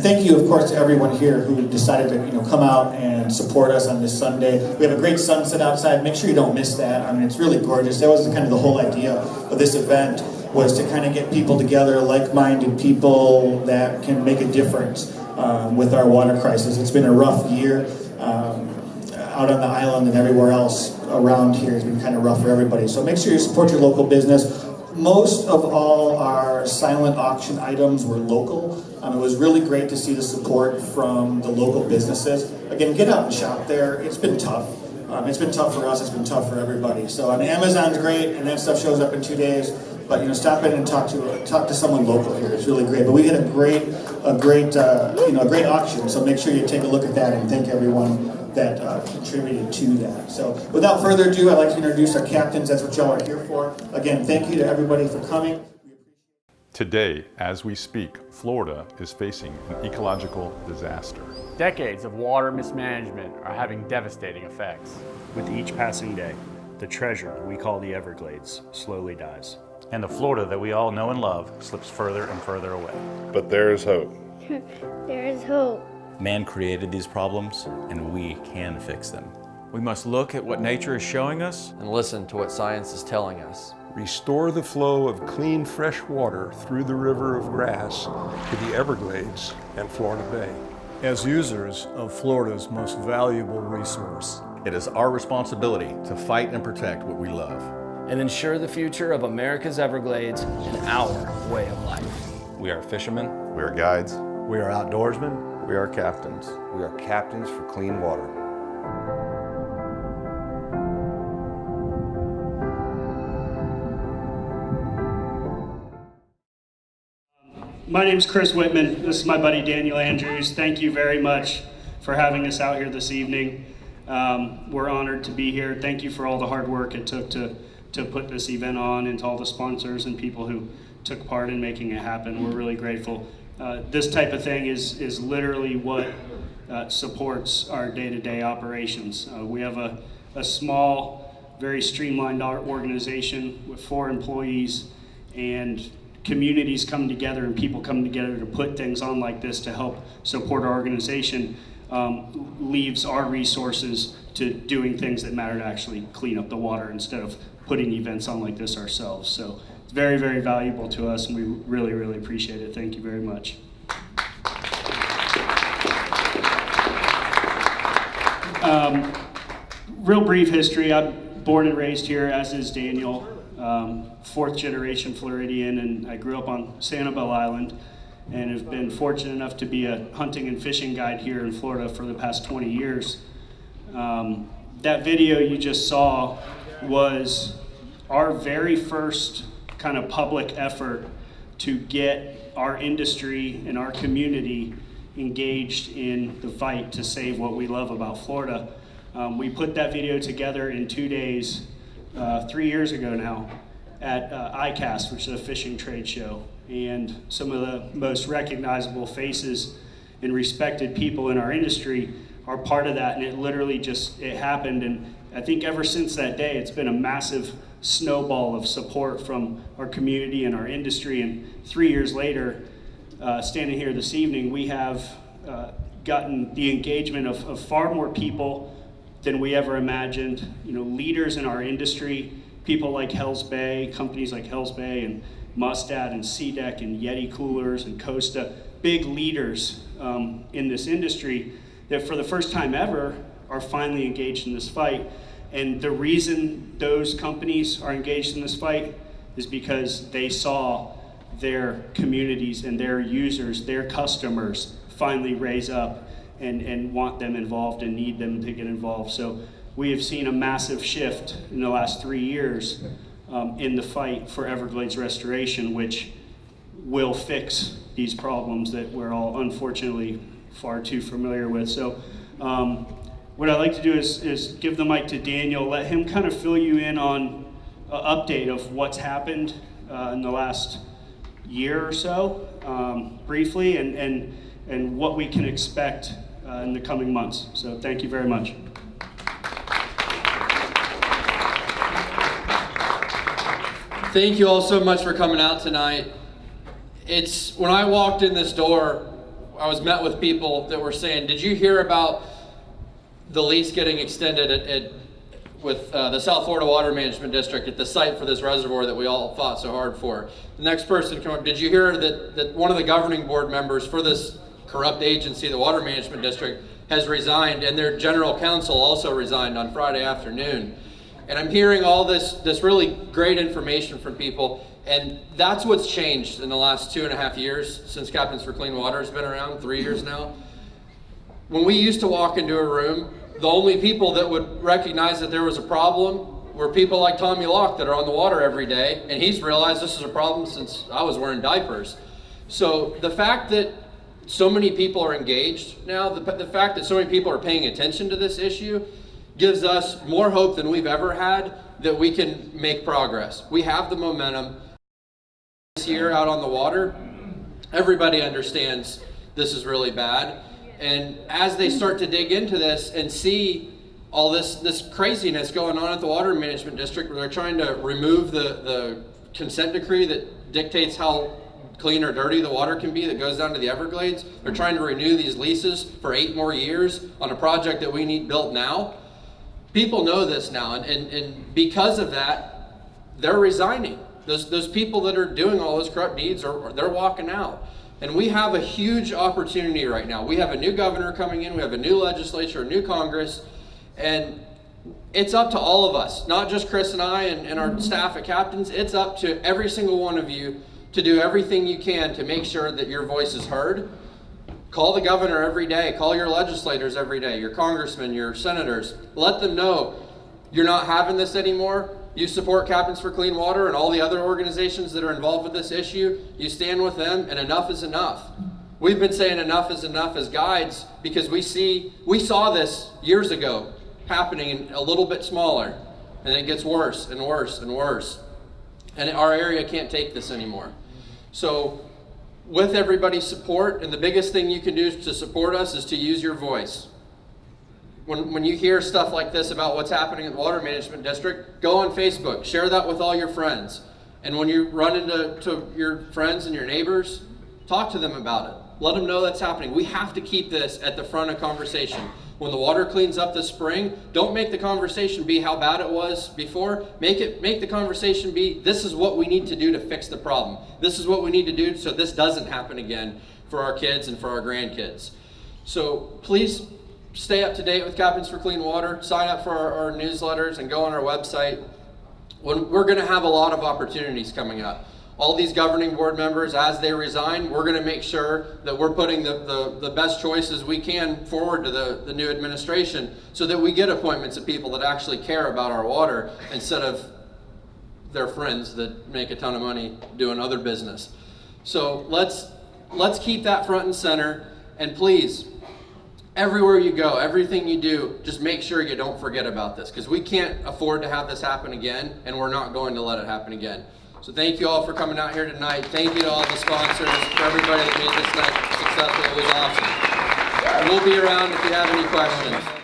thank you, of course, to everyone here who decided to come out and support us on this Sunday. We have a great sunset outside. Make sure you don't miss that. I mean, it's really gorgeous. That was kind of the whole idea of this event, was to kind of get people together, like-minded people that can make a difference with our water crisis. It's been a rough year out on the island and everywhere else around here. It's been kind of rough for everybody. So make sure you support your local business. Most of all our silent auction items were local. It was really great to see the support from the local businesses. Again, get out and shop there. It's been tough. It's been tough for us. It's been tough for everybody. So Amazon's great, and that stuff shows up in 2 days. But stop in and talk to someone local here. It's really great. But we had a great auction. So make sure you take a look at that and thank everyone that contributed to that. So without further ado, I'd like to introduce our captains. That's what y'all are here for. Again, thank you to everybody for coming. Today, as we speak, Florida is facing an ecological disaster. Decades of water mismanagement are having devastating effects. With each passing day, the treasure we call the Everglades slowly dies. And the Florida that we all know and love slips further and further away. But there is hope. There is hope. Man created these problems, and we can fix them. We must look at what nature is showing us and listen to what science is telling us. Restore the flow of clean, fresh water through the river of grass to the Everglades and Florida Bay. As users of Florida's most valuable resource, it is our responsibility to fight and protect what we love. And ensure the future of America's Everglades and our way of life. We are fishermen. We are guides. We are outdoorsmen. We are captains. We are captains for clean water. My name's Chris Whitman. This is my buddy Daniel Andrews. Thank you very much for having us out here this evening. We're honored to be here. Thank you for all the hard work it took to put this event on, and to all the sponsors and people who took part in making it happen. We're really grateful. This type of thing is literally what supports our day-to-day operations. We have a small, very streamlined organization with 4 employees, and communities come together and people come together to put things on like this to help support our organization. Leaves our resources to doing things that matter, to actually clean up the water instead of putting events on like this ourselves. So it's very, very valuable to us, and we really, really appreciate it. Thank you very much. Real brief history. I'm born and raised here, as is Daniel. 4th generation Floridian, and I grew up on Sanibel Island, and have been fortunate enough to be a hunting and fishing guide here in Florida for the past 20 years. That video you just saw was our very first kind of public effort to get our industry and our community engaged in the fight to save what we love about Florida. We put that video together in 2 days, 3 years ago now, at ICAST, which is a fishing trade show. And some of the most recognizable faces and respected people in our industry are part of that, and it literally it happened. And I think ever since that day, it's been a massive snowball of support from our community and our industry. And 3 years later, standing here this evening, we have gotten the engagement of far more people than we ever imagined. Leaders in our industry, people like Hells Bay, companies like Hells Bay and Mustad and SeaDeck and Yeti Coolers and Costa, big leaders in this industry that for the first time ever are finally engaged in this fight. And the reason those companies are engaged in this fight is because they saw their communities and their users, their customers, finally raise up and want them involved and need them to get involved. So we have seen a massive shift in the last 3 years in the fight for Everglades restoration, which will fix these problems that we're all unfortunately far too familiar with. So what I'd like to do is give the mic to Daniel, let him kind of fill you in on an update of what's happened in the last year or so, briefly, and what we can expect in the coming months. So thank you very much. Thank you all so much for coming out tonight. When I walked in this door, I was met with people that were saying, did you hear about the lease getting extended with the South Florida Water Management District at the site for this reservoir that we all fought so hard for? The next person came up, did you hear that one of the governing board members for this corrupt agency, the Water Management District, has resigned, and their general counsel also resigned on Friday afternoon? And I'm hearing all this really great information from people, and that's what's changed in the last 2.5 years since Captains for Clean Water has been around, 3 years now. When we used to walk into a room, the only people that would recognize that there was a problem were people like Tommy Locke that are on the water every day, and he's realized this is a problem since I was wearing diapers. So the fact that so many people are engaged now, the fact that so many people are paying attention to this issue gives us more hope than we've ever had that we can make progress. We have the momentum. This year out on the water, everybody understands this is really bad. And as they start to dig into this and see all this craziness going on at the Water Management District, where they're trying to remove the consent decree that dictates how clean or dirty the water can be that goes down to the Everglades. They're trying to renew these leases for 8 more years on a project that we need built now. People know this now, and because of that, they're resigning. Those people that are doing all those corrupt deeds, they're walking out. And we have a huge opportunity right now. We have a new governor coming in, we have a new legislature, a new Congress, and it's up to all of us, not just Chris and I and our staff at Captains. It's up to every single one of you to do everything you can to make sure that your voice is heard. Call the governor every day, call your legislators every day, your congressmen, your senators. Let them know you're not having this anymore. You support Captains for Clean Water and all the other organizations that are involved with this issue. You stand with them, and enough is enough. We've been saying enough is enough as guides because we saw this years ago happening a little bit smaller, and it gets worse and worse and worse. And our area can't take this anymore. So with everybody's support, and the biggest thing you can do to support us is to use your voice. When you hear stuff like this about what's happening at the Water Management District, go on Facebook, share that with all your friends. And when you run into your friends and your neighbors, talk to them about it. Let them know that's happening. We have to keep this at the front of conversation. When the water cleans up this spring, don't make the conversation be how bad it was before. Make the conversation be, this is what we need to do to fix the problem. This is what we need to do so this doesn't happen again for our kids and for our grandkids. So please stay up to date with Captains for Clean Water. Sign up for our newsletters and go on our website. We're going to have a lot of opportunities coming up. All these governing board members, as they resign, we're going to make sure that we're putting the best choices we can forward to the new administration so that we get appointments of people that actually care about our water instead of their friends that make a ton of money doing other business. So let's keep that front and center, and please, everywhere you go, everything you do, just make sure you don't forget about this, because we can't afford to have this happen again, and we're not going to let it happen again. So thank you all for coming out here tonight. Thank you to all the sponsors, for everybody that made this night successful. It was awesome. And we'll be around if you have any questions.